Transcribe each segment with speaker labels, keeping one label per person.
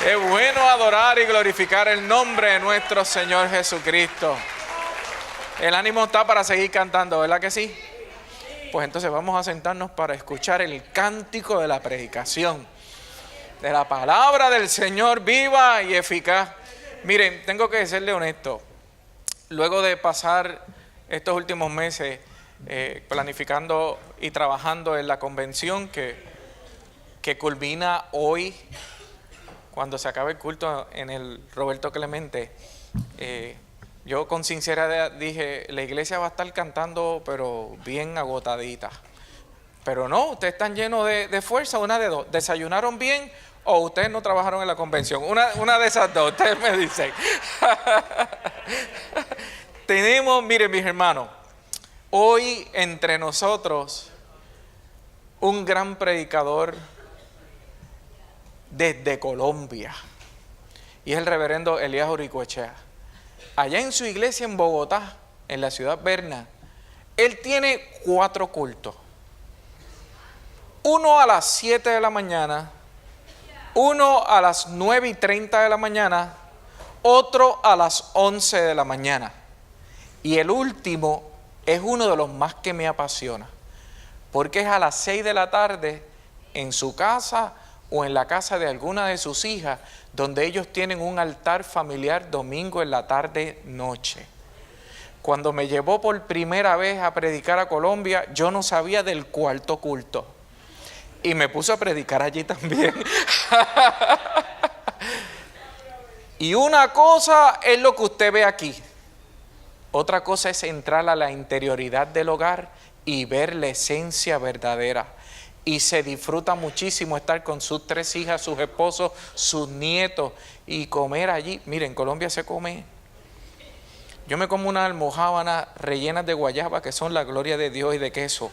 Speaker 1: Es bueno adorar y glorificar el nombre de nuestro Señor Jesucristo. El ánimo está para seguir cantando, ¿verdad que sí? Pues entonces vamos a sentarnos para escuchar el cántico de la predicación, de la palabra del Señor viva y eficaz. Miren, tengo que serle honesto. Luego de pasar estos últimos meses planificando y trabajando en la convención que culmina hoy, cuando se acabe el culto en el Roberto Clemente, yo con sinceridad dije, la iglesia va a estar cantando pero bien agotadita. Pero no, ustedes están llenos de fuerza, una de dos. ¿Desayunaron bien o ustedes no trabajaron en la convención? Una de esas dos, ustedes me dicen. Tenemos, miren mis hermanos, hoy entre nosotros un gran predicador desde Colombia, y es el reverendo Elías Uricoechea. Allá en su iglesia en Bogotá, en la ciudad Berna, él tiene 4 cultos. Uno a las 7 de la mañana, uno a las 9:30 de la mañana, otro a las 11 de la mañana. Y el último es uno de los más que me apasiona, porque es a las 6 de la tarde en su casa o en la casa de alguna de sus hijas, donde ellos tienen un altar familiar domingo en la tarde noche. Cuando me llevó por primera vez a predicar a Colombia, yo no sabía del cuarto culto y me puso a predicar allí también. Y una cosa es lo que usted ve aquí, otra cosa es entrar a la interioridad del hogar y ver la esencia verdadera. Y se disfruta muchísimo estar con sus 3 hijas, sus esposos, sus nietos y comer allí. Miren, en Colombia se come. Yo me como unas almojábanas rellenas de guayaba que son la gloria de Dios y de queso.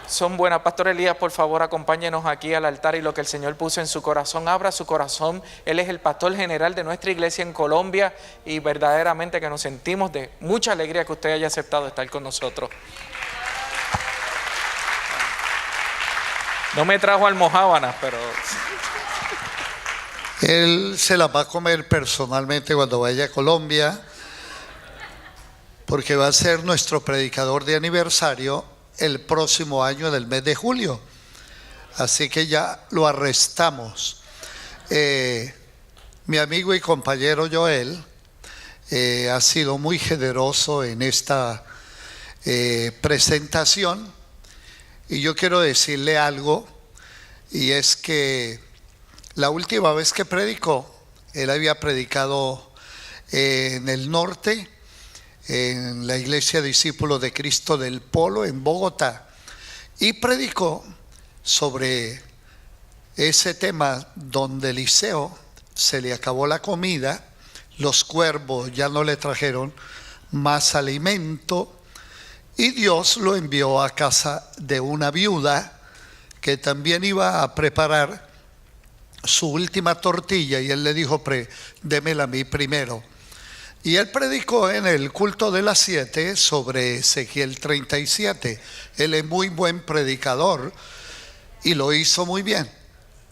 Speaker 1: Son buenas. Pastor Elías, por favor, acompáñenos aquí al altar y lo que el Señor puso en su corazón. Abra su corazón. Él es el pastor general de nuestra iglesia en Colombia y verdaderamente que nos sentimos de mucha alegría que usted haya aceptado estar con nosotros. No me trajo almojábanas, pero...
Speaker 2: Él se las va a comer personalmente cuando vaya a Colombia, porque va a ser nuestro predicador de aniversario el próximo año del mes de julio. Así que ya lo arrestamos. Mi amigo y compañero Joel ha sido muy generoso en esta presentación. Y yo quiero decirle algo, y es que la última vez que predicó, él había predicado en el norte, en la iglesia Discípulos de Cristo del Polo, en Bogotá, y predicó sobre ese tema donde Eliseo se le acabó la comida, los cuervos ya no le trajeron más alimento, y Dios lo envió a casa de una viuda que también iba a preparar su última tortilla, y él le dijo, démela a mí primero. Y él predicó en el culto de las 7 sobre Ezequiel 37. Él es muy buen predicador y lo hizo muy bien.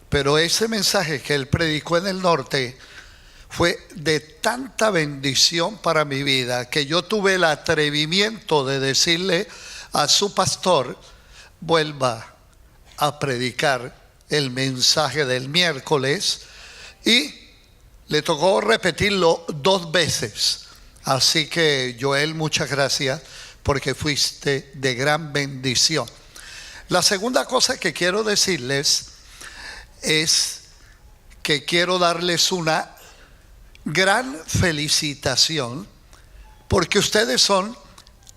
Speaker 2: Pero ese mensaje que él predicó en el norte fue de tanta bendición para mi vida que yo tuve el atrevimiento de decirle a su pastor, vuelva a predicar el mensaje del miércoles, y le tocó repetirlo 2 veces. Así que Joel, muchas gracias porque fuiste de gran bendición. La segunda cosa que quiero decirles es que quiero darles una gran felicitación porque ustedes son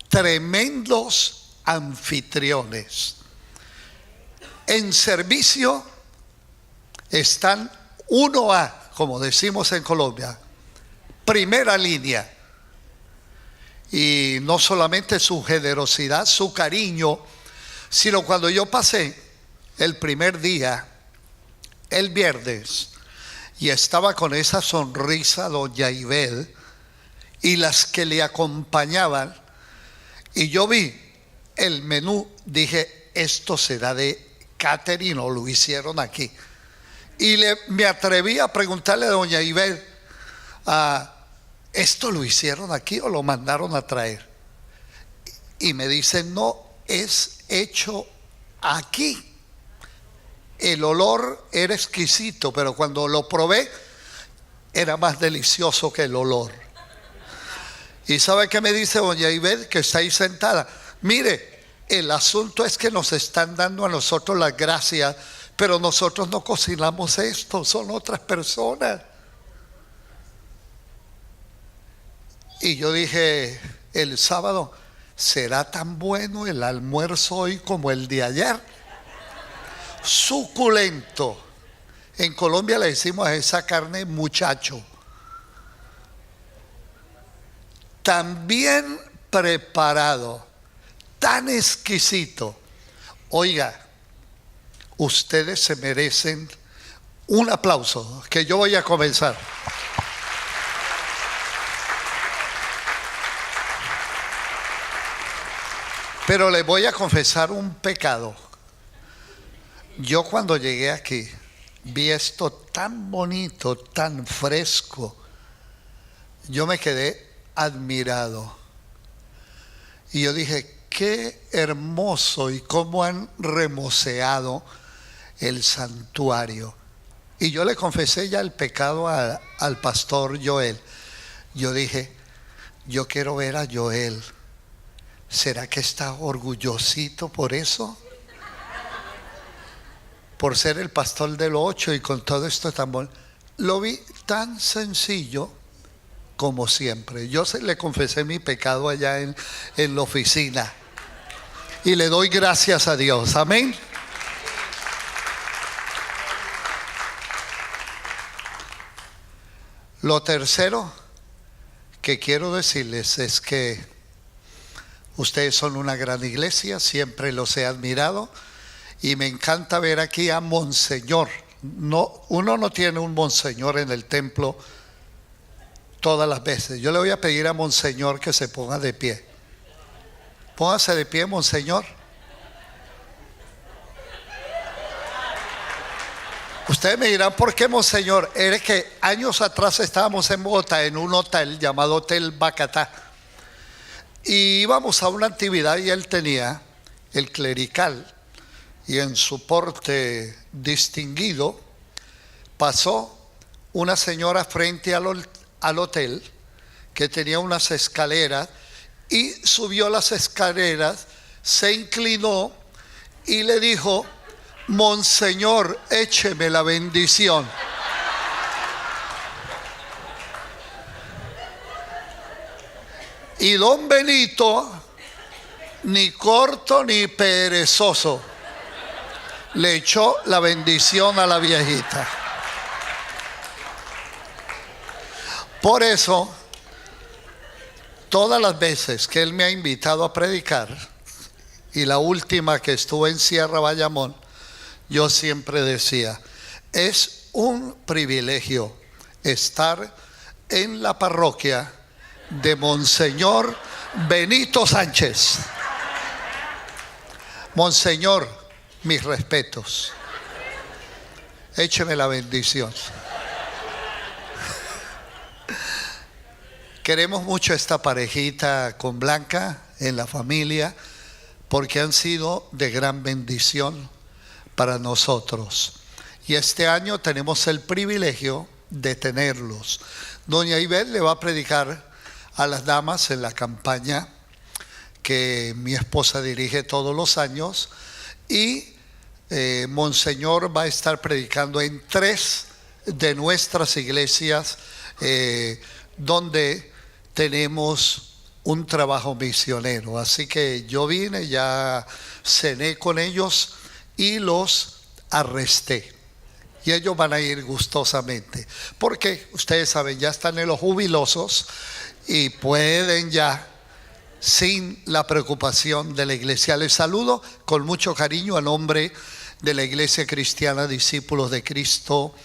Speaker 2: tremendos anfitriones. En servicio están 1A, como decimos en Colombia, primera línea. Y no solamente su generosidad, su cariño, sino cuando yo pasé el primer día, el viernes, y estaba con esa sonrisa doña Ibel y las que le acompañaban, y yo vi el menú, dije, esto será de catering o lo hicieron aquí. Y me atreví a preguntarle a doña Ibel, ¿esto lo hicieron aquí o lo mandaron a traer? Y me dice, no, es hecho aquí. El olor era exquisito, pero cuando lo probé era más delicioso que el olor. ¿Y sabe qué me dice doña Ibel, que está ahí sentada? Mire, el asunto es que nos están dando a nosotros las gracias, pero nosotros no cocinamos esto, son otras personas. Y yo dije el sábado, ¿será tan bueno el almuerzo hoy como el de ayer? Suculento. En Colombia le decimos a esa carne muchacho. Tan bien preparado, tan exquisito. Oiga, ustedes se merecen un aplauso, que yo voy a comenzar. Pero les voy a confesar un pecado. Yo cuando llegué aquí vi esto tan bonito, tan fresco. Yo me quedé admirado. Y yo dije, qué hermoso y cómo han remoceado el santuario. Y yo le confesé ya el pecado al pastor Joel. Yo dije, yo quiero ver a Joel. ¿Será que está orgullosito por eso? Por ser el pastor del 8 y con todo esto tan bueno. Lo vi tan sencillo como siempre. Yo le confesé mi pecado allá en la oficina. Y le doy gracias a Dios. Amén. Lo tercero que quiero decirles es que ustedes son una gran iglesia, siempre los he admirado y me encanta ver aquí a Monseñor. No, uno no tiene un Monseñor en el templo todas las veces. Yo le voy a pedir a Monseñor que se ponga de pie. Póngase de pie, Monseñor. Ustedes me dirán, ¿por qué, Monseñor? Era que años atrás estábamos en Bogotá en un hotel llamado Hotel Bacatá. Y íbamos a una actividad y él tenía el clerical. Y en su porte distinguido pasó una señora frente al hotel que tenía unas escaleras y subió las escaleras, se inclinó y le dijo, Monseñor, écheme la bendición. Y don Benito, ni corto ni perezoso, le echó la bendición a la viejita. Por eso, todas las veces que él me ha invitado a predicar, y la última que estuve en Sierra Bayamón, yo siempre decía, es un privilegio estar en la parroquia de Monseñor Benito Sánchez. Monseñor, mis respetos. Écheme la bendición. Queremos mucho esta parejita con Blanca en la familia porque han sido de gran bendición para nosotros. Y este año tenemos el privilegio de tenerlos. Doña Ibel le va a predicar a las damas en la campaña que mi esposa dirige todos los años y Monseñor va a estar predicando en 3 de nuestras iglesias donde tenemos un trabajo misionero. Así que yo vine, ya cené con ellos y los arresté. Y ellos van a ir gustosamente. Porque ustedes saben, ya están en los jubilosos y pueden ya sin la preocupación de la iglesia. Les saludo con mucho cariño a nombre de la Iglesia Cristiana Discípulos de Cristo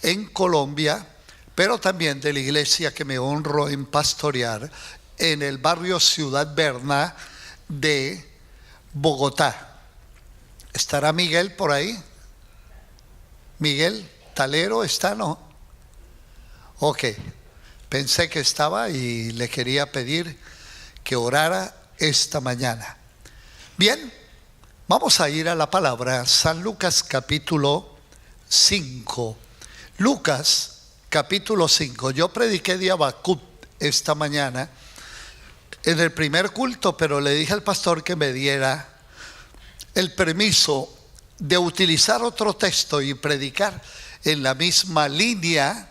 Speaker 2: en Colombia, pero también de la iglesia que me honro en pastorear en el barrio Ciudad Berna de Bogotá. ¿Estará Miguel por ahí? Miguel, Talero está, ¿no? Ok, pensé que estaba y le quería pedir que orara esta mañana. Bien, vamos a ir a la palabra. San Lucas capítulo 5. Lucas capítulo 5. Yo prediqué de Habacuc esta mañana en el primer culto, pero le dije al pastor que me diera el permiso de utilizar otro texto y predicar en la misma línea,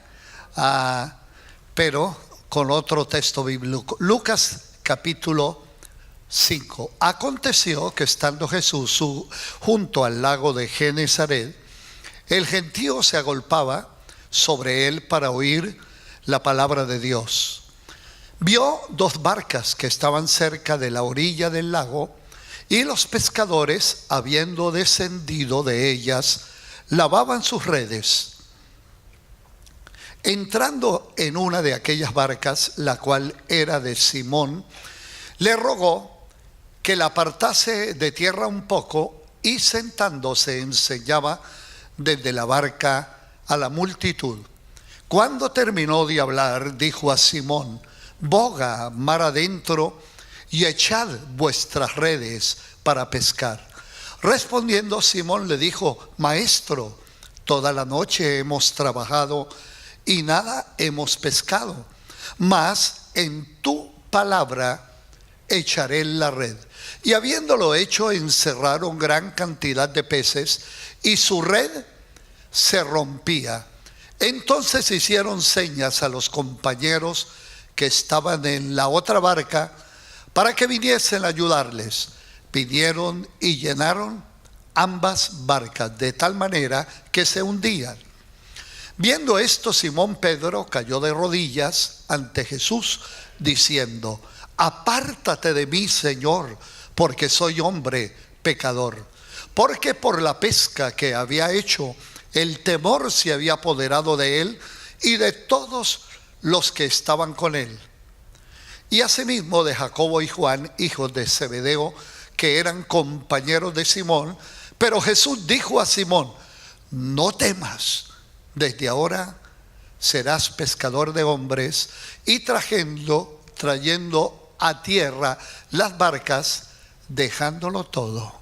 Speaker 2: pero con otro texto bíblico. Lucas capítulo 5. Aconteció que estando Jesús junto al lago de Genesaret, el gentío se agolpaba sobre él para oír la palabra de Dios. Vio dos barcas que estaban cerca de la orilla del lago, y los pescadores, habiendo descendido de ellas, lavaban sus redes. Entrando en una de aquellas barcas, la cual era de Simón, le rogó que la apartase de tierra un poco, y sentándose enseñaba desde la barca a la multitud. Cuando terminó de hablar, dijo a Simón: boga mar adentro y echad vuestras redes para pescar. Respondiendo Simón le dijo: Maestro, toda la noche hemos trabajado y nada hemos pescado, mas en tu palabra echaré la red. Y habiéndolo hecho, encerraron gran cantidad de peces, y su red se rompía. Entonces hicieron señas a los compañeros que estaban en la otra barca para que viniesen a ayudarles. Vinieron y llenaron ambas barcas de tal manera que se hundían. Viendo esto, Simón Pedro cayó de rodillas ante Jesús, diciendo: apártate de mí, Señor, porque soy hombre pecador. Porque por la pesca que había hecho, el temor se había apoderado de él y de todos los que estaban con él. Y asimismo de Jacobo y Juan, hijos de Zebedeo, que eran compañeros de Simón. Pero Jesús dijo a Simón: no temas, desde ahora serás pescador de hombres. Y trayendo a tierra las barcas, dejándolo todo,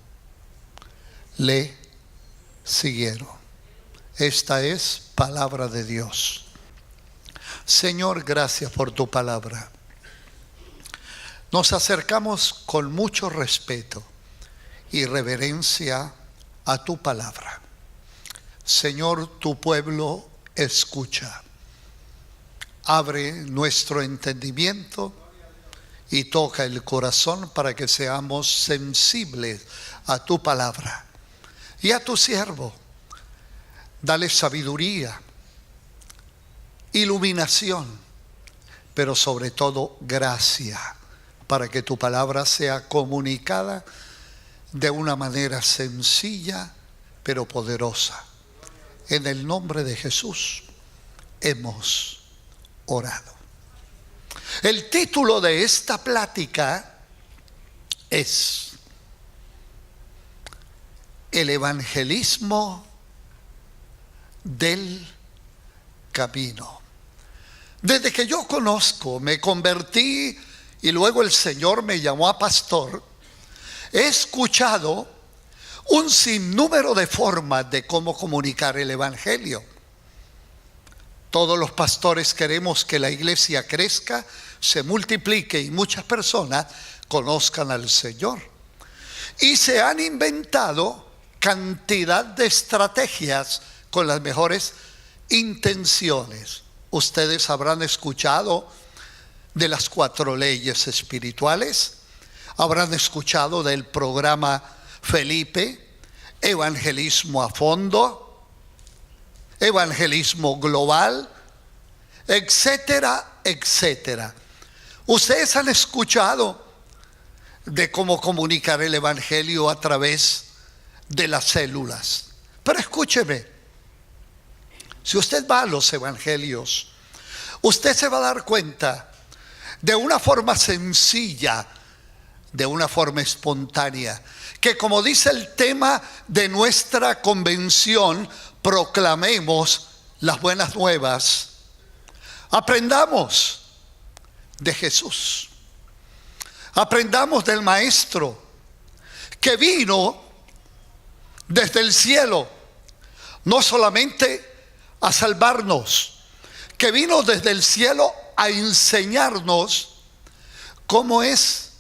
Speaker 2: le siguieron. Esta es palabra de Dios. Señor, gracias por tu palabra. Nos acercamos con mucho respeto y reverencia a tu palabra. Señor, tu pueblo escucha. Abre nuestro entendimiento y toca el corazón para que seamos sensibles a tu palabra. Y a tu siervo, dale sabiduría, iluminación, pero sobre todo gracia, para que tu palabra sea comunicada de una manera sencilla pero poderosa. En el nombre de Jesús hemos orado. El título de esta plática es el evangelismo del camino. Desde que yo conozco, me convertí y luego el Señor me llamó a pastor, he escuchado un sinnúmero de formas de cómo comunicar el evangelio. Todos los pastores queremos que la iglesia crezca, se multiplique y muchas personas conozcan al Señor. Y se han inventado cantidad de estrategias con las mejores intenciones. Ustedes habrán escuchado de las 4 leyes espirituales, habrán escuchado del programa Felipe, evangelismo a fondo, evangelismo global, etcétera, etcétera. Ustedes han escuchado de cómo comunicar el evangelio a través de las células. Pero escúcheme, si usted va a los evangelios, usted se va a dar cuenta de una forma sencilla, de una forma espontánea, que como dice el tema de nuestra convención, proclamemos las buenas nuevas, aprendamos de Jesús. Aprendamos del Maestro que vino desde el cielo, no solamente a salvarnos, que vino desde el cielo a enseñarnos cómo es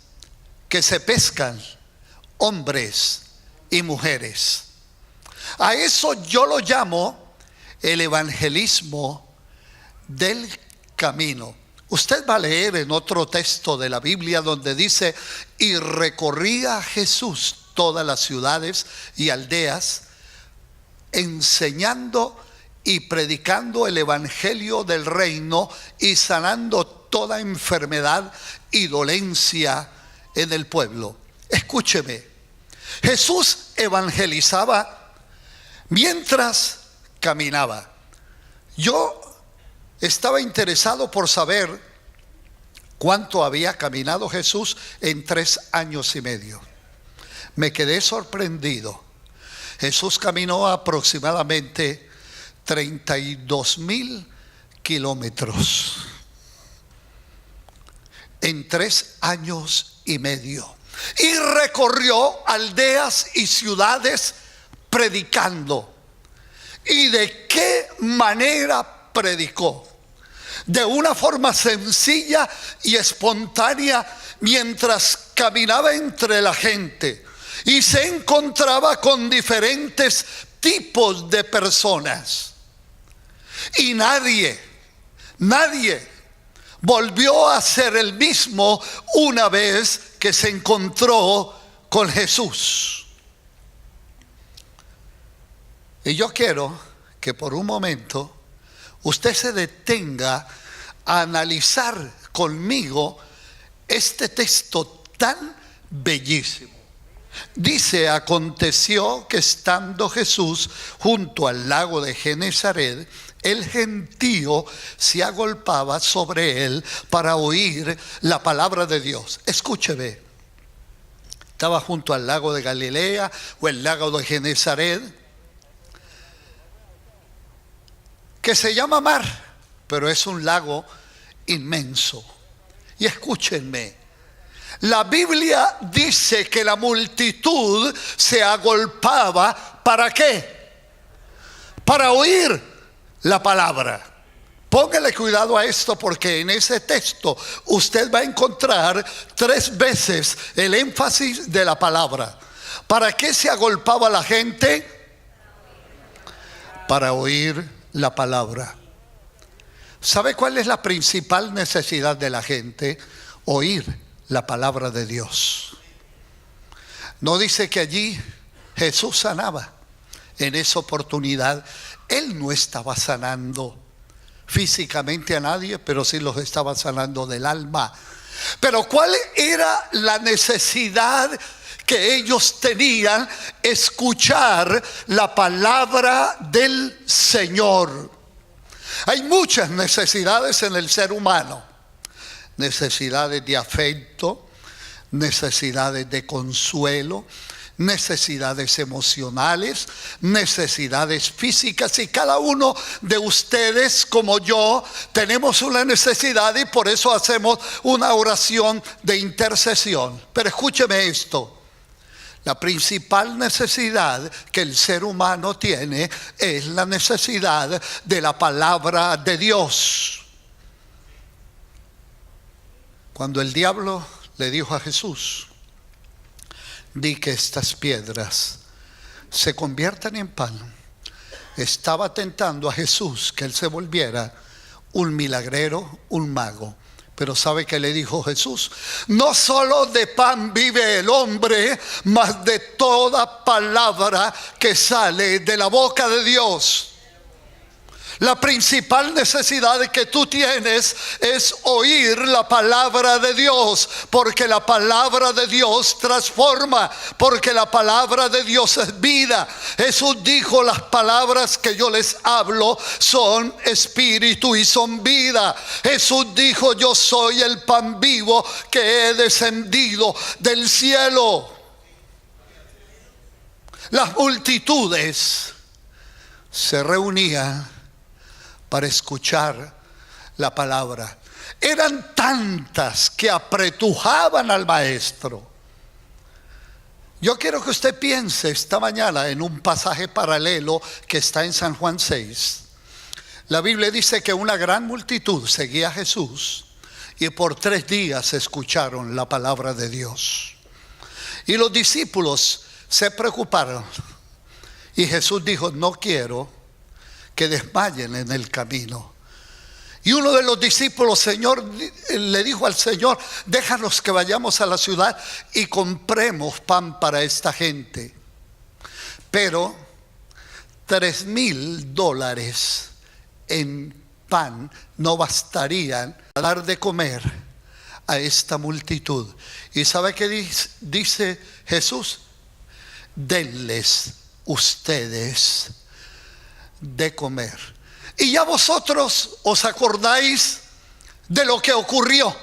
Speaker 2: que se pescan hombres y mujeres. A eso yo lo llamo el evangelismo del camino. Usted va a leer en otro texto de la Biblia donde dice: y recorría Jesús todas las ciudades y aldeas, enseñando y predicando el evangelio del reino y sanando toda enfermedad y dolencia en el pueblo. Escúcheme, Jesús evangelizaba mientras caminaba. Yo estaba interesado por saber cuánto había caminado Jesús en 3 años y medio. Me quedé sorprendido. Jesús caminó aproximadamente 32,000 kilómetros en 3 años y medio. Y recorrió aldeas y ciudades predicando. ¿Y de qué manera predicó? De una forma sencilla y espontánea, mientras caminaba entre la gente y se encontraba con diferentes tipos de personas. Y nadie volvió a ser el mismo una vez que se encontró con Jesús. Y yo quiero que por un momento usted se detenga a analizar conmigo este texto tan bellísimo. Dice: aconteció que estando Jesús junto al lago de Genesaret, el gentío se agolpaba sobre él para oír la palabra de Dios. Escúcheme, estaba junto al lago de Galilea o el lago de Genesaret, que se llama mar, pero es un lago inmenso. Y escúchenme, la Biblia dice que la multitud se agolpaba, ¿para qué? Para oír la palabra. Póngale cuidado a esto, porque en ese texto usted va a encontrar 3 veces el énfasis de la palabra. ¿Para qué se agolpaba la gente? Para oír la palabra. ¿Sabe cuál es la principal necesidad de la gente? Oír la palabra de Dios. No dice que allí Jesús sanaba. En esa oportunidad Él no estaba sanando físicamente a nadie, pero sí los estaba sanando del alma. Pero ¿cuál era la necesidad que ellos tenían? Escuchar la palabra del Señor. Hay muchas necesidades en el ser humano. Necesidades de afecto, necesidades de consuelo, necesidades emocionales, necesidades físicas, y cada uno de ustedes, como yo, tenemos una necesidad, y por eso hacemos una oración de intercesión. Pero escúcheme esto: la principal necesidad que el ser humano tiene es la necesidad de la palabra de Dios. Cuando el diablo le dijo a Jesús: di que estas piedras se conviertan en pan, estaba tentando a Jesús que él se volviera un milagrero, un mago. Pero ¿sabe qué le dijo Jesús? No solo de pan vive el hombre, mas de toda palabra que sale de la boca de Dios. La principal necesidad que tú tienes es oír la palabra de Dios, porque la palabra de Dios transforma, porque la palabra de Dios es vida. Jesús dijo: las palabras que yo les hablo son espíritu y son vida. Jesús dijo: yo soy el pan vivo que he descendido del cielo. Las multitudes se reunían para escuchar la palabra. Eran tantas que apretujaban al maestro. Yo quiero que usted piense esta mañana en un pasaje paralelo que está en San Juan 6. La Biblia dice que una gran multitud seguía a Jesús y por 3 días escucharon la palabra de Dios. Y los discípulos se preocuparon. Y Jesús dijo: no quiero que desmayen en el camino. Y uno de los discípulos, le dijo al Señor: déjanos que vayamos a la ciudad y compremos pan para esta gente. Pero $3,000 en pan no bastarían a dar de comer a esta multitud. ¿Y sabe qué dice Jesús? Denles ustedes de comer. Y ya vosotros os acordáis de lo que ocurrió.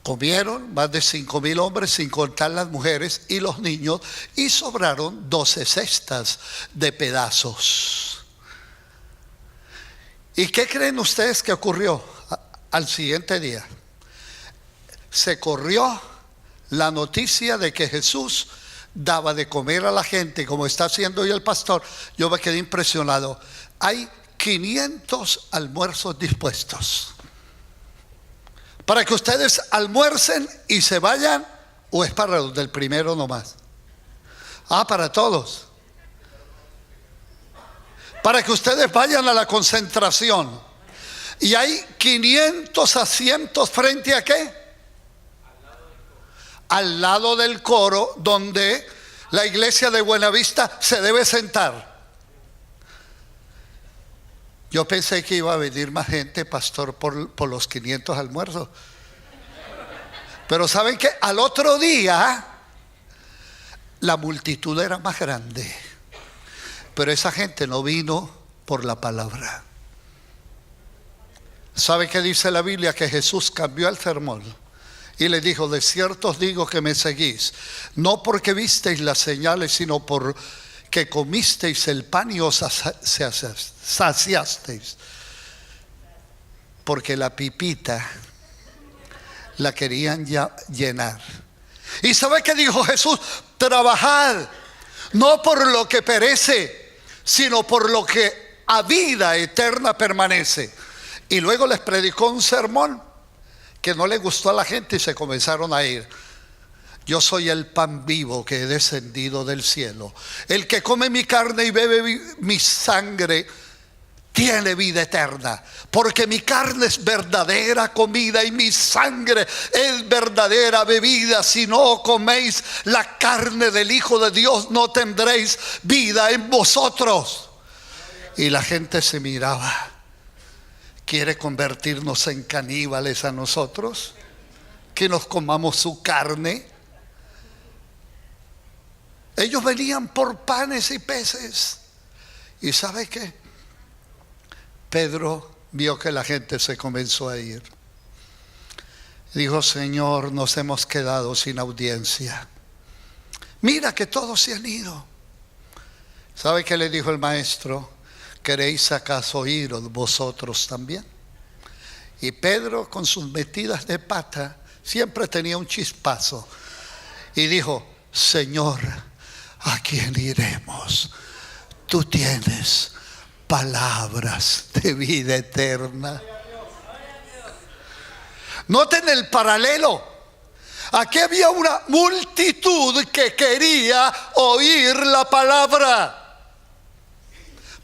Speaker 2: Comieron más de 5,000 hombres, sin contar las mujeres y los niños, y sobraron 12 cestas de pedazos. ¿Y qué creen ustedes que ocurrió al siguiente día? Se corrió la noticia de que Jesús daba de comer a la gente, como está haciendo hoy el pastor. Yo me quedé impresionado. Hay 500 almuerzos dispuestos para que ustedes almuercen y se vayan, o es para los del primero nomás. Para todos. Para que ustedes vayan a la concentración. Y hay 500 asientos frente a ¿qué? Al lado del coro, donde la iglesia de Buenavista se debe sentar. Yo pensé que iba a venir más gente, pastor, por los 500 almuerzos. Pero ¿saben qué? Al otro día la multitud era más grande. Pero esa gente no vino por la palabra. ¿Sabe qué dice la Biblia? Que Jesús cambió el sermón y le dijo: de cierto os digo que me seguís, no porque visteis las señales, sino por que comisteis el pan y os saciasteis. Porque la pipita la querían ya llenar. ¿Y sabe qué dijo Jesús? Trabajad, no por lo que perece, sino por lo que a vida eterna permanece. Y luego les predicó un sermón que no le gustó a la gente y se comenzaron a ir. Yo soy el pan vivo que he descendido del cielo. El que come mi carne y bebe mi sangre tiene vida eterna, porque mi carne es verdadera comida y mi sangre es verdadera bebida. Si no coméis la carne del Hijo de Dios, no tendréis vida en vosotros. Y la gente se miraba. ¿Quiere convertirnos en caníbales a nosotros? ¿Que nos comamos su carne? Ellos venían por panes y peces. ¿Y sabe qué? Pedro vio que la gente se comenzó a ir. Dijo: Señor, nos hemos quedado sin audiencia. Mira que todos se han ido. ¿Sabe qué le dijo el maestro? ¿Queréis acaso iros vosotros también? Y Pedro, con sus metidas de pata, siempre tenía un chispazo. Y dijo: Señor, ¿a quién iremos? Tú tienes palabras de vida eterna. Noten el paralelo. Aquí había una multitud que quería oír la palabra.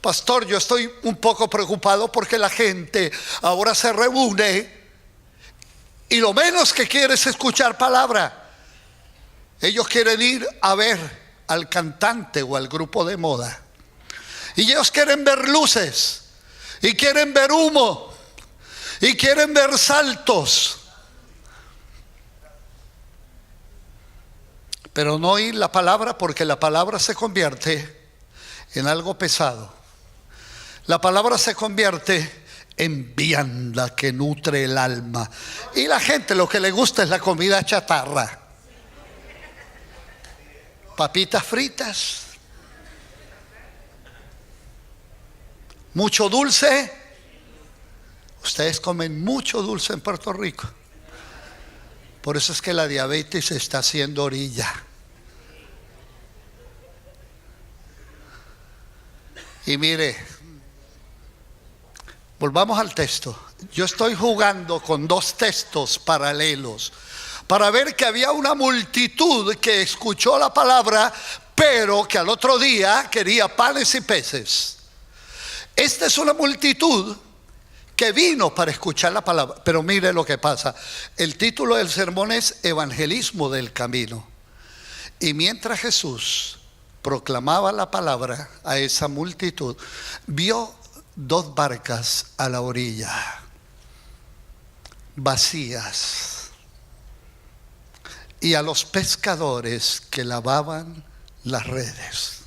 Speaker 2: Pastor, yo estoy un poco preocupado porque la gente ahora se reúne y lo menos que quiere es escuchar palabra. Ellos quieren ir a ver al cantante o al grupo de moda. Y ellos quieren ver luces, y quieren ver humo, y quieren ver saltos. Pero no oír la palabra, porque la palabra se convierte en algo pesado. La palabra se convierte en vianda que nutre el alma. Y la gente lo que le gusta es la comida chatarra. Papitas fritas, ¿Mucho dulce? Ustedes comen mucho dulce en Puerto Rico. Por eso es que la diabetes se está haciendo orilla. Y mire, volvamos al texto. Yo estoy jugando con dos textos paralelos para ver que había una multitud que escuchó la palabra, pero que al otro día quería panes y peces. Esta es una multitud que vino para escuchar la palabra. Pero mire lo que pasa. El título del sermón es Evangelismo del Camino. Y mientras Jesús proclamaba la palabra a esa multitud, vio dos barcas a la orilla, vacías, y a los pescadores que lavaban las redes.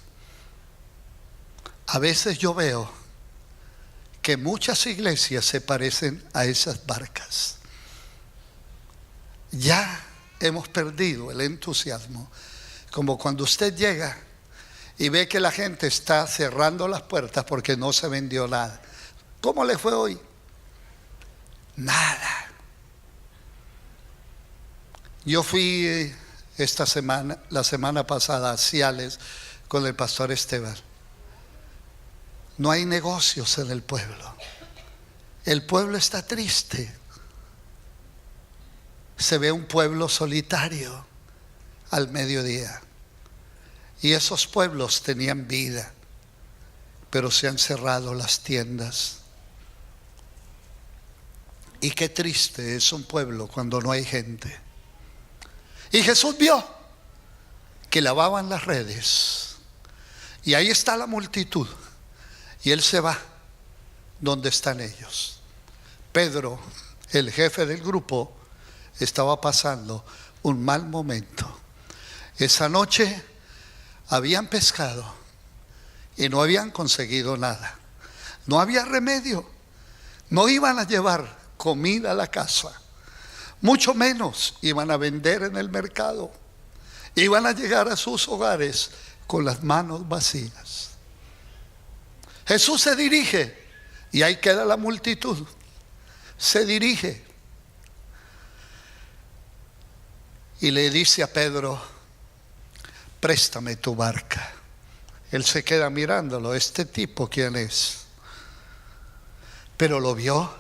Speaker 2: A veces yo veo que muchas iglesias se parecen a esas barcas. Ya hemos perdido el entusiasmo, como cuando usted llega y ve que la gente está cerrando las puertas porque no se vendió nada. ¿Cómo le fue hoy? Nada. Yo fui la semana pasada a Ciales con el pastor Esteban. No hay negocios en el pueblo. El pueblo está triste. Se ve un pueblo solitario al mediodía. Y esos pueblos tenían vida, pero se han cerrado las tiendas. Y qué triste es un pueblo cuando no hay gente. Y Jesús vio que lavaban las redes. Y ahí está la multitud. Y Él se va donde están ellos. Pedro, el jefe del grupo, estaba pasando un mal momento. Esa noche habían pescado y no habían conseguido nada. No había remedio. No iban a llevar comida a la casa. Mucho menos iban a vender en el mercado. Iban a llegar a sus hogares con las manos vacías. Jesús se dirige, y ahí queda la multitud. Se dirige y le dice a Pedro: préstame tu barca. Él se queda mirándolo. ¿Este tipo quién es? Pero lo vio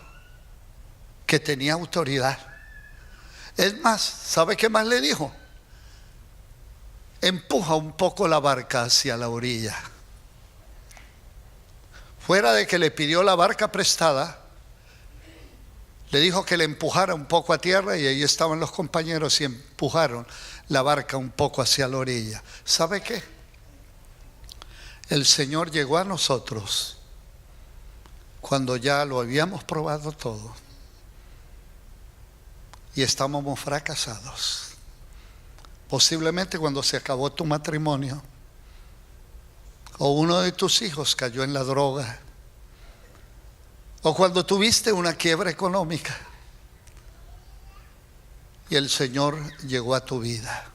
Speaker 2: que tenía autoridad. Es más, ¿sabe qué más le dijo? Empuja un poco la barca hacia la orilla. Fuera de que le pidió la barca prestada, le dijo que le empujara un poco a tierra, y ahí estaban los compañeros y empujaron la barca un poco hacia la orilla. ¿Sabe qué? El Señor llegó a nosotros cuando ya lo habíamos probado todo y estábamos fracasados. Posiblemente cuando se acabó tu matrimonio, o uno de tus hijos cayó en la droga, o cuando tuviste una quiebra económica y el Señor llegó a tu vida.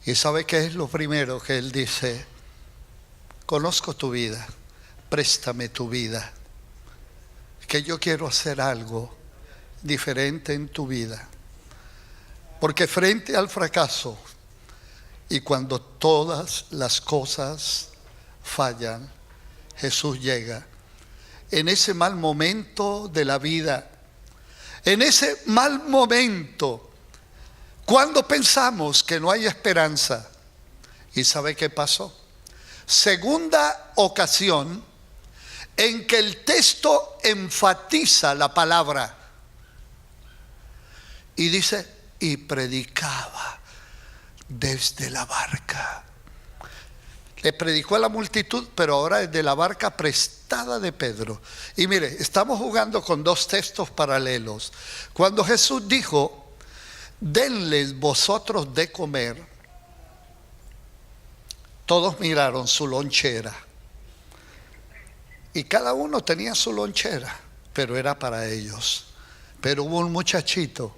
Speaker 2: ¿Y sabe qué es lo primero que Él dice? Conozco tu vida, préstame tu vida, que yo quiero hacer algo diferente en tu vida. Porque frente al fracaso, y cuando todas las cosas fallan, Jesús llega. En ese mal momento de la vida, en ese mal momento, cuando pensamos que no hay esperanza. ¿Y sabe qué pasó? Segunda ocasión en que el texto enfatiza la palabra. Y dice, y predicaba desde la barca. Le predicó a la multitud, pero ahora desde la barca prestada de Pedro. Y mire, estamos jugando con dos textos paralelos. Cuando Jesús dijo, denles vosotros de comer, todos miraron su lonchera. Y cada uno tenía su lonchera, pero era para ellos. Pero hubo un muchachito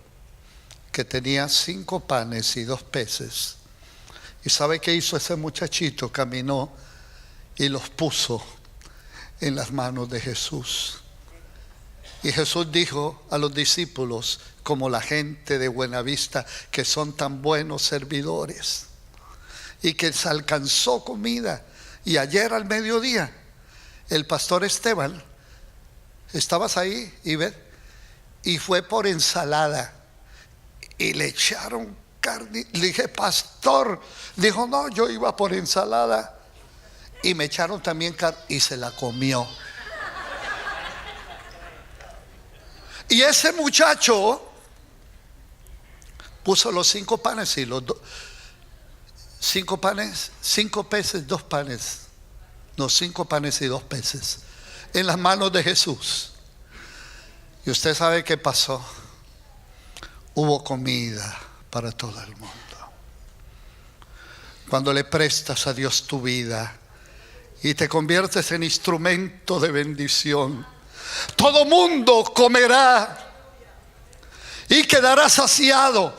Speaker 2: que tenía 5 panes y 2 peces. ¿Y sabe qué hizo ese muchachito? Caminó y los puso en las manos de Jesús. Y Jesús dijo a los discípulos, como la gente de Buenavista, que son tan buenos servidores, y que se alcanzó comida. Y ayer al mediodía, el pastor Esteban, estabas ahí, y fue por ensalada, y le echaron carne. Le dije, pastor, dijo, no, yo iba por ensalada, y me echaron también carne, y se la comió. Y ese muchacho puso los 5 panes y los 5 panes, 5 peces, 2 panes, no, 5 panes y 2 peces en las manos de Jesús. Y usted sabe qué pasó. Hubo comida para todo el mundo. Cuando le prestas a Dios tu vida y te conviertes en instrumento de bendición, todo mundo comerá y quedará saciado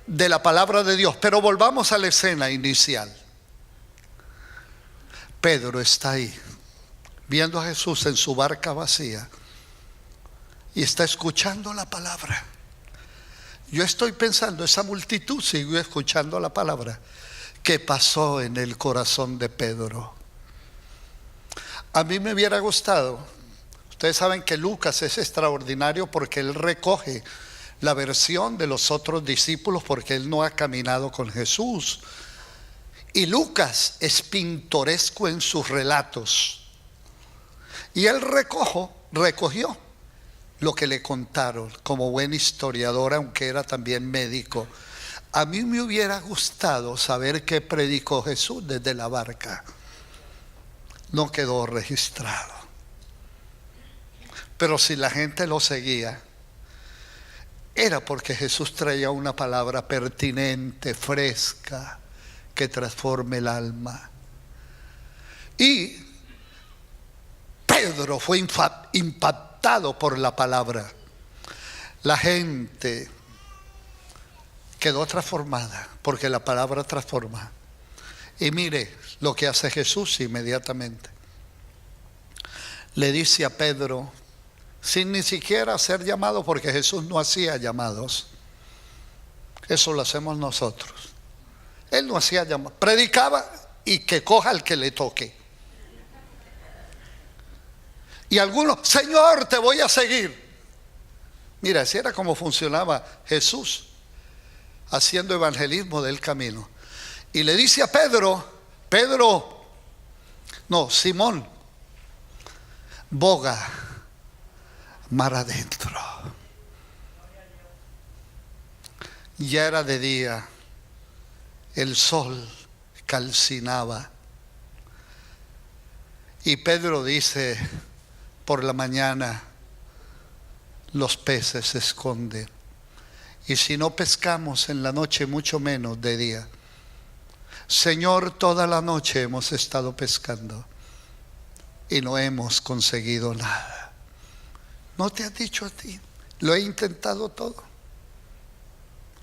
Speaker 2: de la palabra de Dios. Pero volvamos a la escena inicial. Pedro está ahí viendo a Jesús en su barca vacía y está escuchando la palabra. Yo estoy pensando, esa multitud siguió escuchando la palabra. ¿Qué pasó en el corazón de Pedro? A mí me hubiera gustado. Ustedes saben que Lucas es extraordinario porque él recoge la versión de los otros discípulos, porque él no ha caminado con Jesús. Y Lucas es pintoresco en sus relatos. Y él recogió lo que le contaron como buen historiador, aunque era también médico. A mí me hubiera gustado saber qué predicó Jesús desde la barca. No quedó registrado. Pero si la gente lo seguía, era porque Jesús traía una palabra pertinente, fresca, que transforme el alma. Y Pedro fue impactado por la palabra. La gente quedó transformada porque la palabra transforma. Y mire lo que hace Jesús inmediatamente. Le dice a Pedro, sin ni siquiera ser llamado, porque Jesús no hacía llamados. Eso lo hacemos nosotros. Él no hacía llamados, predicaba y que coja al que le toque. Y algunos, Señor, te voy a seguir. Mira, así era como funcionaba Jesús haciendo evangelismo del camino. Y le dice a Simón, boga mar adentro. Ya era de día, el sol calcinaba. Y Pedro dice, por la mañana los peces se esconden. Y si no pescamos en la noche, mucho menos de día. Señor, toda la noche hemos estado pescando y no hemos conseguido nada. ¿No te has dicho a ti? Lo he intentado todo.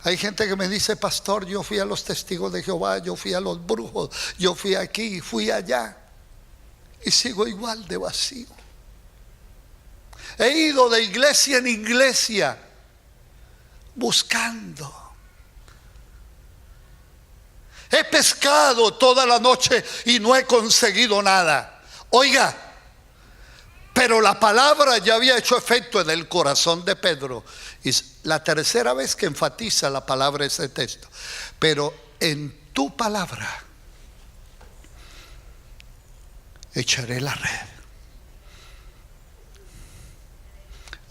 Speaker 2: Hay gente que me dice, pastor, yo fui a los testigos de Jehová, yo fui a los brujos, yo fui aquí, fui allá, y sigo igual de vacío. He ido de iglesia en iglesia buscando. He pescado toda la noche y no he conseguido nada. Oiga, pero la palabra ya había hecho efecto en el corazón de Pedro. Y la tercera vez que enfatiza la palabra ese texto. Pero en tu palabra echaré la red.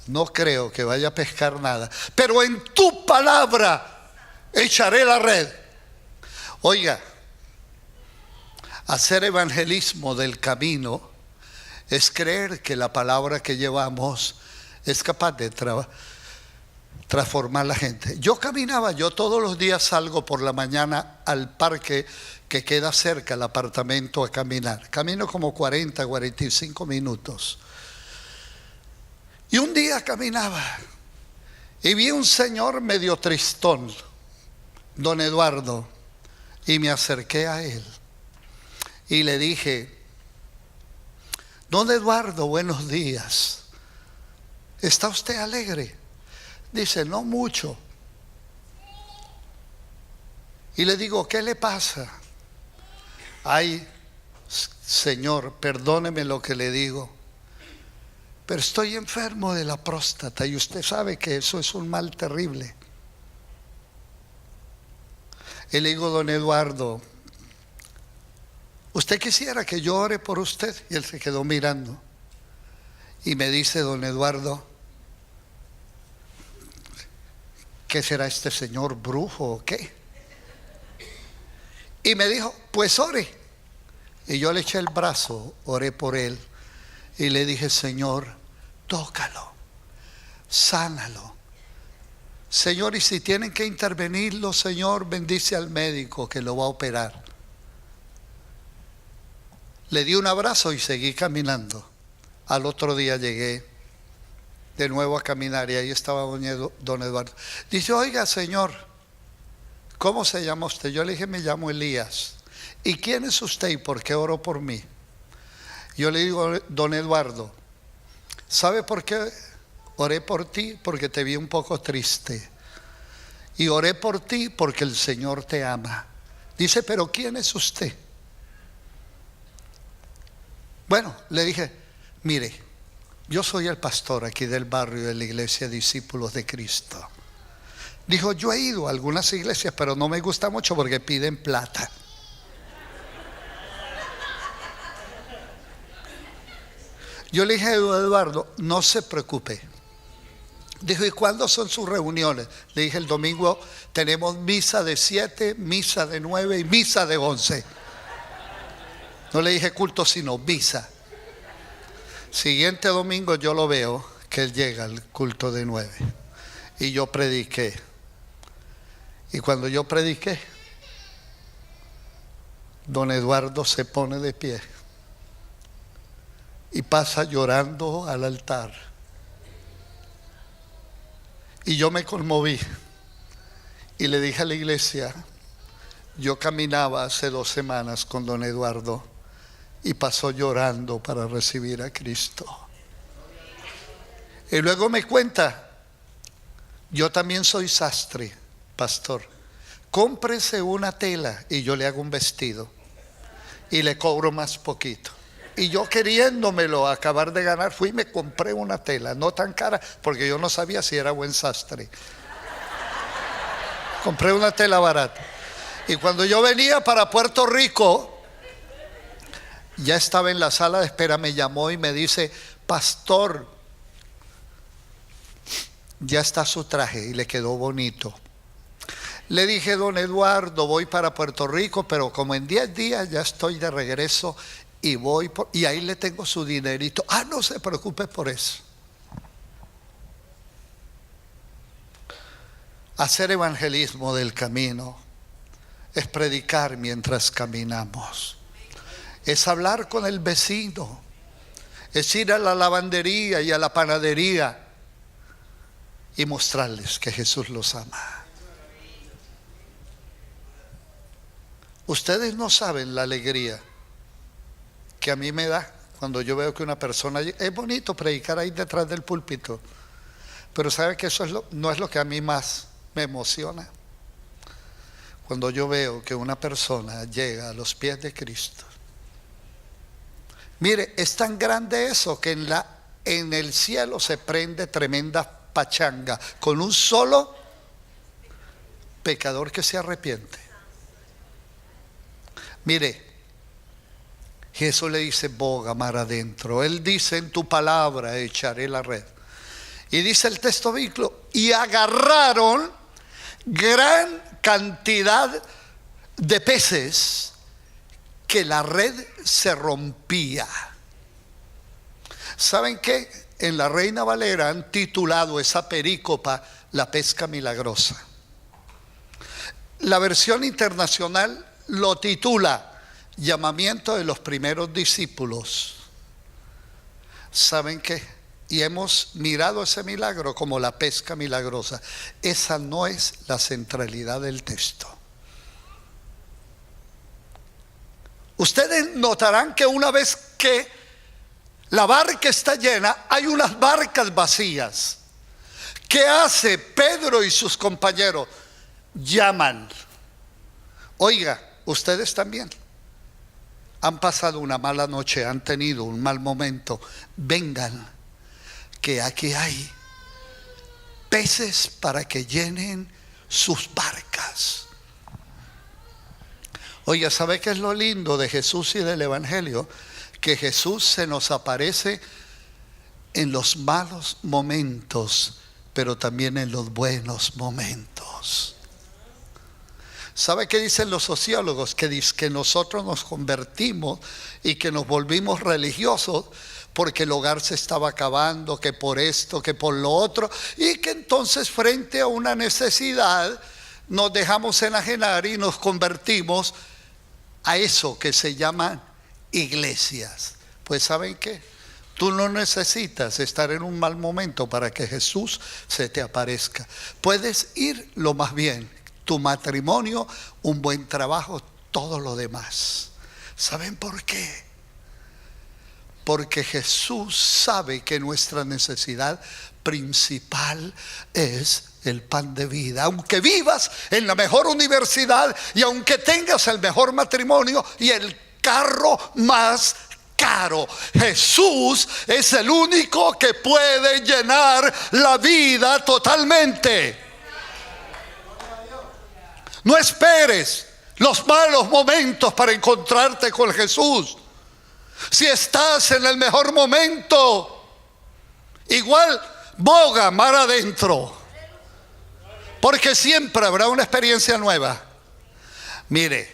Speaker 2: No creo que vaya a pescar nada, pero en tu palabra echaré la red. Oiga, hacer evangelismo del camino es creer que la palabra que llevamos es capaz de transformar la gente. Yo todos los días salgo por la mañana al parque que queda cerca al apartamento a caminar. Camino como 45 minutos. Y un día caminaba y vi un señor medio tristón, don Eduardo, y me acerqué a él y le dije, Don Eduardo, buenos días. ¿Está usted alegre? Dice, no mucho. Y le digo, ¿qué le pasa? Ay, Señor, perdóneme lo que le digo, pero estoy enfermo de la próstata y usted sabe que eso es un mal terrible. Y le digo, don Eduardo, ¿usted quisiera que yo ore por usted? Y él se quedó mirando y me dice, don Eduardo, ¿qué será este señor, brujo o qué? Y me dijo, pues ore. Y yo le eché el brazo, oré por él y le dije, Señor, tócalo, sánalo. Señor, y si tienen que intervenirlo, Señor, bendice al médico que lo va a operar. Le di un abrazo y seguí caminando. Al otro día llegué de nuevo a caminar y ahí estaba don Eduardo. Dice, oiga, Señor, ¿cómo se llama usted? Yo le dije, me llamo Elías. ¿Y quién es usted y por qué oró por mí? Yo le digo, don Eduardo, ¿sabe por qué oré por ti? Porque te vi un poco triste. Y oré por ti porque el Señor te ama. Dice, ¿pero quién es usted? Bueno, le dije, mire, yo soy el pastor aquí del barrio de la iglesia Discípulos de Cristo. Dijo, yo he ido a algunas iglesias, pero no me gusta mucho porque piden plata. Yo le dije a Eduardo, no se preocupe. Dijo, ¿y cuándo son sus reuniones? Le dije, el domingo tenemos misa de 7, misa de 9 y misa de 11. No le dije culto, sino misa. Siguiente domingo yo lo veo que él llega al culto de 9 y yo prediqué. Y cuando yo prediqué, don Eduardo se pone de pie y pasa llorando al altar. Y yo me conmoví y le dije a la iglesia, yo caminaba hace 2 semanas con don Eduardo y pasó llorando para recibir a Cristo. Y luego me cuenta, yo también soy sastre, pastor, cómprese una tela y yo le hago un vestido y le cobro más poquito. Y yo queriéndomelo acabar de ganar, fui y me compré una tela, no tan cara, porque yo no sabía si era buen sastre. Compré una tela barata. Y cuando yo venía para Puerto Rico, ya estaba en la sala de espera, me llamó y me dice, pastor, ya está su traje y le quedó bonito. Le dije, don Eduardo, voy para Puerto Rico, pero como en 10 días ya estoy de regreso y voy y ahí le tengo su dinerito. Ah, no se preocupe por eso. Hacer evangelismo del camino es predicar mientras caminamos, es hablar con el vecino, es ir a la lavandería y a la panadería y mostrarles que Jesús los ama. Ustedes no saben la alegría que a mí me da cuando yo veo que una persona, es bonito predicar ahí detrás del púlpito, pero sabe que eso no es lo que a mí más me emociona. Cuando yo veo que una persona llega a los pies de Cristo. Mire, es tan grande eso que en el cielo se prende tremenda pachanga con un solo pecador que se arrepiente. Mire, Jesús le dice, boga mar adentro. Él dice, en tu palabra echaré la red. Y dice el texto bíblico, y agarraron gran cantidad de peces que la red se rompía. ¿Saben qué? En la Reina Valera han titulado esa perícopa la pesca milagrosa. La versión internacional lo titula llamamiento de los primeros discípulos. ¿Saben qué? Y hemos mirado ese milagro como la pesca milagrosa. Esa no es la centralidad del texto. Ustedes notarán que una vez que La barca está llena, hay unas barcas vacías. ¿Qué hace Pedro y sus compañeros? Llaman. Oiga, ustedes también han pasado una mala noche, han tenido un mal momento. Vengan, que aquí hay peces para que llenen sus barcas. Oiga, ¿sabe qué es lo lindo de Jesús y del Evangelio? Que Jesús se nos aparece en los malos momentos, pero también en los buenos momentos. ¿Sabe qué dicen los sociólogos? Que dicen que nosotros nos convertimos y que nos volvimos religiosos porque el hogar se estaba acabando, que por esto, que por lo otro, y que entonces frente a una necesidad nos dejamos enajenar y nos convertimos a eso que se llaman iglesias. Pues ¿saben qué? Tú no necesitas estar en un mal momento para que Jesús se te aparezca. Puedes ir lo más bien, tu matrimonio, un buen trabajo, todo lo demás. ¿Saben por qué? Porque Jesús sabe que nuestra necesidad principal es el pan de vida. Aunque vivas en la mejor universidad y aunque tengas el mejor matrimonio y el carro más caro, Jesús es el único que puede llenar la vida totalmente. No esperes los malos momentos para encontrarte con Jesús. Si estás en el mejor momento, igual boga mar adentro, porque siempre habrá una experiencia nueva. Mire,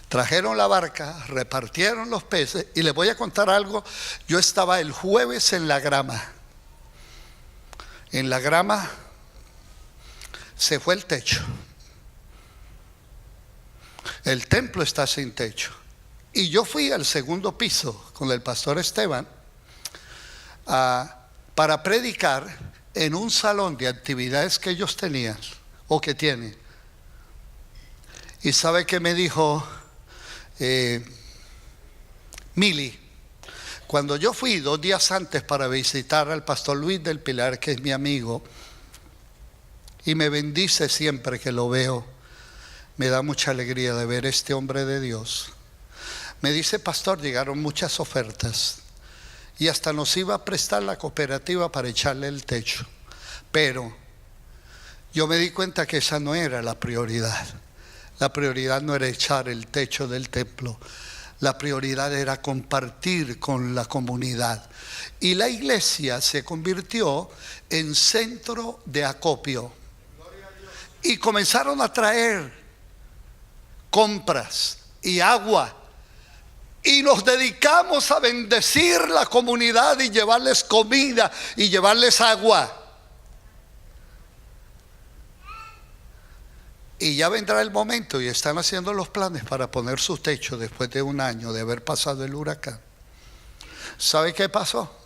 Speaker 2: trajeron la barca, repartieron los peces, y les voy a contar algo. Yo estaba el jueves en la grama. En la grama se fue el techo. El templo está sin techo. Y yo fui al segundo piso con el pastor Esteban para predicar en un salón de actividades que ellos tenían o que tienen. Y ¿sabe qué me dijo Mili? Cuando yo fui 2 días antes para visitar al pastor Luis del Pilar, que es mi amigo, y me bendice siempre que lo veo, me da mucha alegría de ver este hombre de Dios. Me dice: pastor, llegaron muchas ofertas y hasta nos iba a prestar la cooperativa para echarle el techo, pero yo me di cuenta que esa no era la prioridad. La prioridad no era echar el techo del templo, la prioridad era compartir con la comunidad. Y la iglesia se convirtió en centro de acopio y comenzaron a traer compras y agua. Y nos dedicamos a bendecir la comunidad y llevarles comida y llevarles agua. Y ya vendrá el momento y están haciendo los planes para poner su techo después de 1 año de haber pasado el huracán. ¿Sabe qué pasó?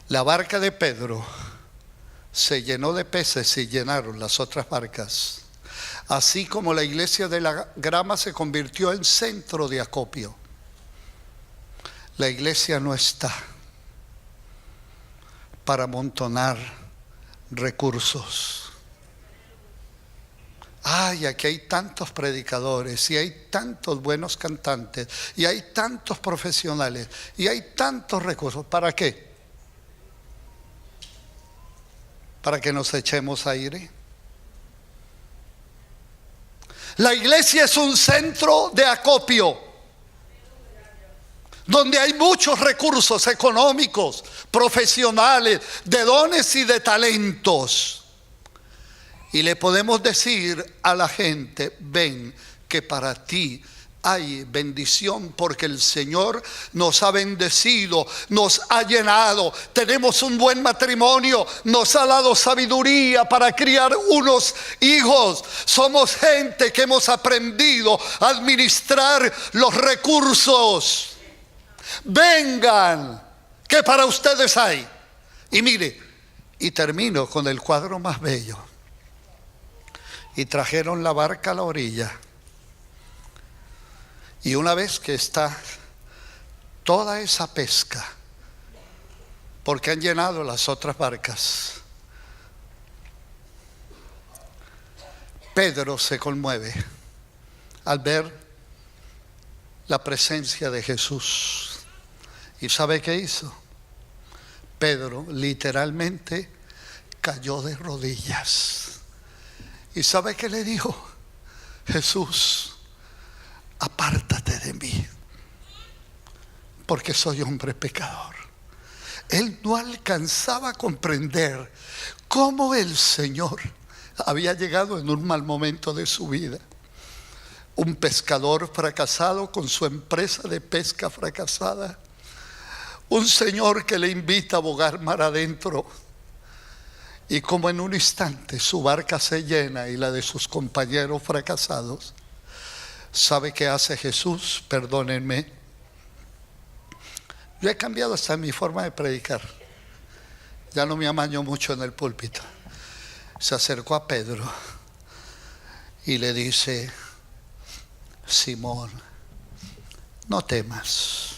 Speaker 2: La barca de Pedro se llenó de peces y llenaron las otras barcas. Así como la iglesia de la grama se convirtió en centro de acopio. La iglesia no está para amontonar recursos. Ay, aquí hay tantos predicadores y hay tantos buenos cantantes y hay tantos profesionales y hay tantos recursos. ¿Para qué? ¿Para que nos echemos aire? La iglesia es un centro de acopio donde hay muchos recursos económicos, profesionales, de dones y de talentos. Y le podemos decir a la gente: ven, que para ti hay bendición, porque el Señor nos ha bendecido, nos ha llenado, tenemos un buen matrimonio, nos ha dado sabiduría para criar unos hijos. Somos gente que hemos aprendido a administrar los recursos. Vengan, que para ustedes hay. Y mire, y termino con el cuadro más bello. Y trajeron la barca a la orilla. Y una vez que está toda esa pesca, porque han llenado las otras barcas. Pedro se conmueve al ver la presencia de Jesús. ¿Y sabe qué hizo? Pedro literalmente cayó de rodillas. ¿Y sabe qué le dijo? Jesús, apártate de mí, porque soy hombre pecador. Él no alcanzaba a comprender cómo el Señor había llegado en un mal momento de su vida. Un pescador fracasado con su empresa de pesca fracasada. Un Señor que le invita a bogar mar adentro. Y como en un instante su barca se llena y la de sus compañeros fracasados. ¿Sabe qué hace Jesús? Perdónenme. Yo he cambiado hasta mi forma de predicar. Ya no me amaño mucho en el púlpito. Se acercó a Pedro y le dice: Simón, no temas,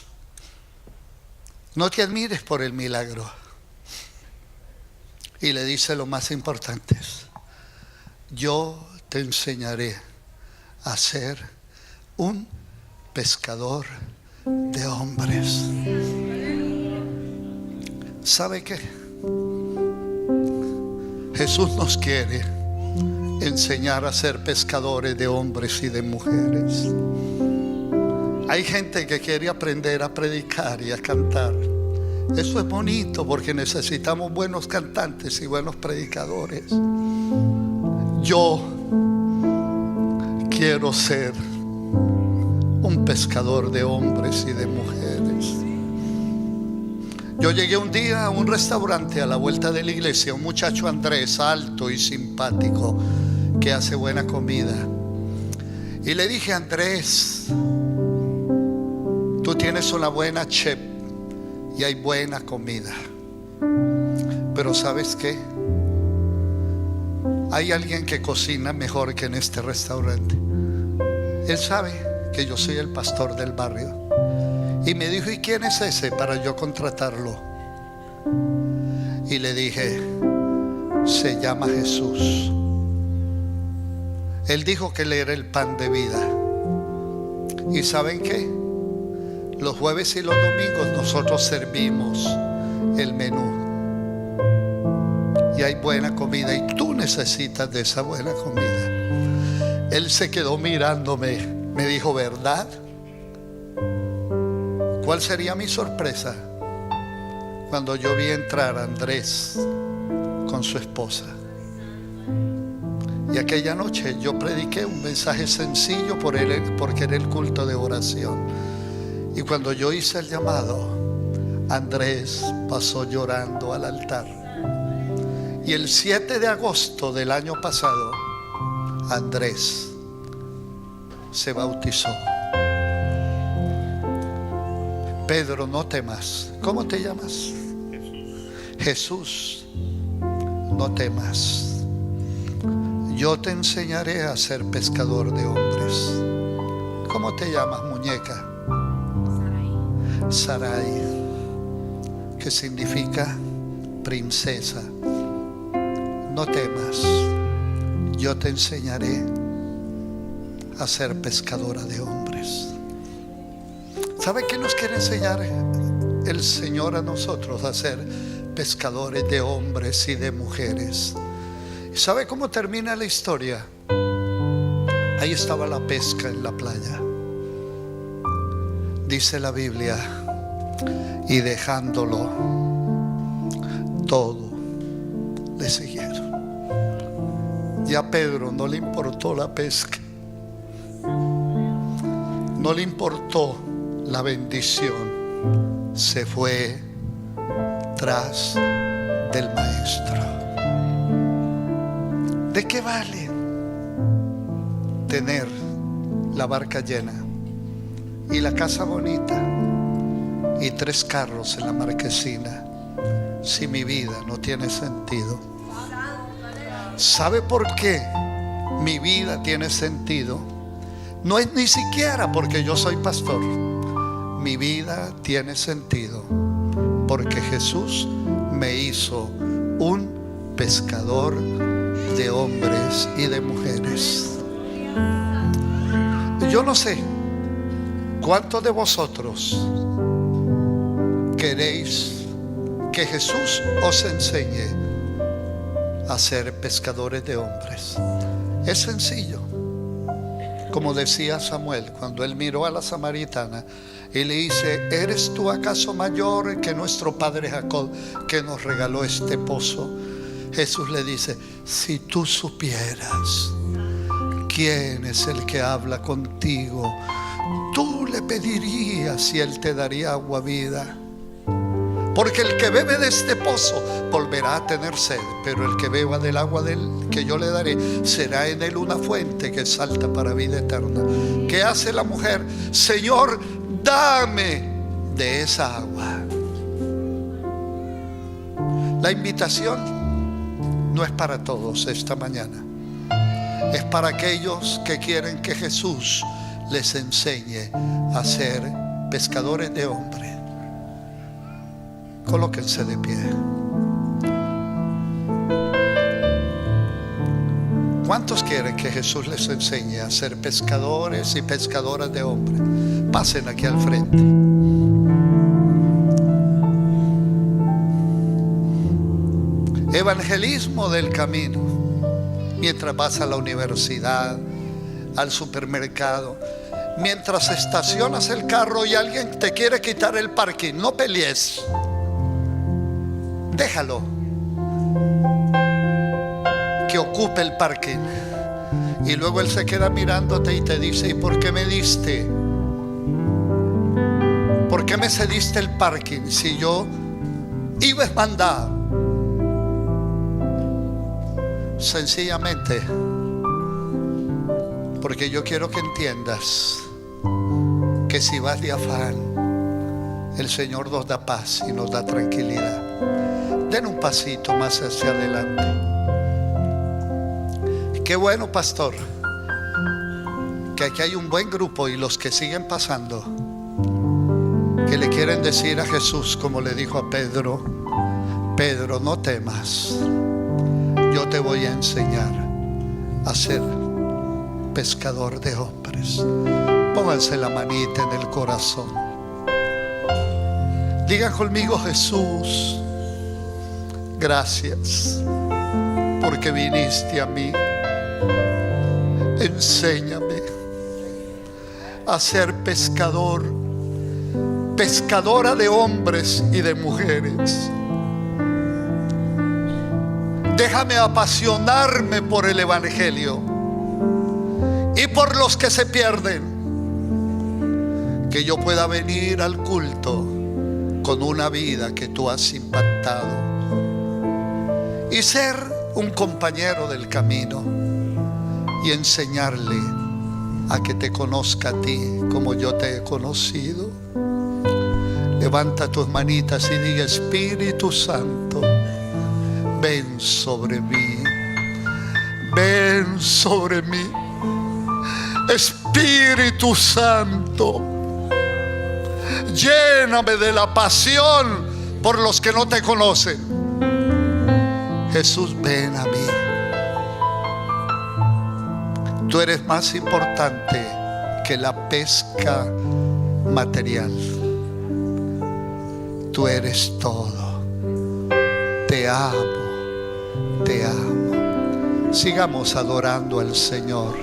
Speaker 2: no te admires por el milagro. Y le dice lo más importante: yo te enseñaré a ser un pescador de hombres. ¿Sabe qué? Jesús nos quiere enseñar a ser pescadores de hombres y de mujeres. Hay gente que quiere aprender a predicar y a cantar. Eso es bonito porque necesitamos buenos cantantes y buenos predicadores. Yo quiero ser un pescador de hombres y de mujeres. Yo llegué un día a un restaurante a la vuelta de la iglesia. Un muchacho, Andrés, alto y simpático, que hace buena comida. Y le dije: Andrés, tú tienes una buena chef y hay buena comida, pero ¿sabes qué? Hay alguien que cocina mejor que en este restaurante. Él sabe que yo soy el pastor del barrio. Y me dijo: ¿y quién es ese para yo contratarlo? Y le dije: se llama Jesús. Él dijo que él era el pan de vida. ¿Y saben qué? Los jueves y los domingos nosotros servimos el menú. Y hay buena comida y tú necesitas de esa buena comida. Él se quedó mirándome. Me dijo: ¿verdad? ¿Cuál sería mi sorpresa cuando yo vi entrar a Andrés con su esposa? Y aquella noche yo prediqué un mensaje sencillo porque era el culto de oración. Y cuando yo hice el llamado, Andrés pasó llorando al altar. Y el 7 de agosto del año pasado, Andrés se bautizó. Pedro, no temas. ¿Cómo te llamas? Jesús. No temas. Yo te enseñaré a ser pescador de hombres. ¿Cómo te llamas, muñeca? Sarai, que significa princesa. No temas. Yo te enseñaré a ser pescadora de hombres. ¿Sabe qué nos quiere enseñar el Señor a nosotros? A ser pescadores de hombres y de mujeres. ¿Y sabe cómo termina la historia? Ahí estaba la pesca en la playa. Dice la Biblia: y dejándolo todo, le siguieron. Ya a Pedro no le importó la pesca, no le importó la bendición, se fue tras del maestro. ¿De qué vale tener la barca llena y la casa bonita y 3 carros en la marquesina si mi vida no tiene sentido? ¿Sabe por qué mi vida tiene sentido? No es ni siquiera porque yo soy pastor. mi vida tiene sentido, porque Jesús me hizo un pescador de hombres y de mujeres. Yo no sé cuántos de vosotros queréis que Jesús os enseñe a ser pescadores de hombres. Es sencillo. Como decía Samuel cuando él miró a la samaritana y le dice: ¿eres tú acaso mayor que nuestro padre Jacob, que nos regaló este pozo? Jesús le dice: si tú supieras quién es el que habla contigo, tú le pedirías y él te daría agua vida. Porque el que bebe de este pozo volverá a tener sed, pero el que beba del agua que yo le daré, será en él una fuente que salta para vida eterna. ¿Qué hace la mujer? Señor, dame de esa agua. La invitación no es para todos esta mañana. Es para aquellos que quieren que Jesús les enseñe a ser pescadores de hombres. Colóquense de pie. ¿Cuántos quieren que Jesús les enseñe a ser pescadores y pescadoras de hombres? Pasen aquí al frente. Evangelismo del camino. Mientras vas a la universidad, al supermercado, mientras estacionas el carro y alguien te quiere quitar el parking, no pelees. Déjalo que ocupe el parking. Y luego él se queda mirándote y te dice: ¿y por qué me diste? ¿Por qué me cediste el parking si yo iba a mandar? Sencillamente porque yo quiero que entiendas que si vas de afán, el Señor nos da paz y nos da tranquilidad. Den un pasito más hacia adelante. Qué bueno, pastor, que aquí hay un buen grupo y los que siguen pasando que le quieren decir a Jesús, como le dijo a Pedro: Pedro, no temas, yo te voy a enseñar a ser pescador de hombres. Pónganse la manita en el corazón. Digan conmigo: Jesús, gracias porque viniste a mí. Enséñame a ser pescador, pescadora de hombres y de mujeres. Déjame apasionarme por el Evangelio y por los que se pierden. Que yo pueda venir al culto con una vida que tú has impactado y ser un compañero del camino y enseñarle a que te conozca a ti como yo te he conocido. Levanta tus manitas y diga: Espíritu Santo, ven sobre mí, ven sobre mí. Espíritu Santo, lléname de la pasión por los que no te conocen. Jesús, ven a mí. Tú eres más importante que la pesca material. Tú eres todo. Te amo, te amo. Sigamos adorando al Señor.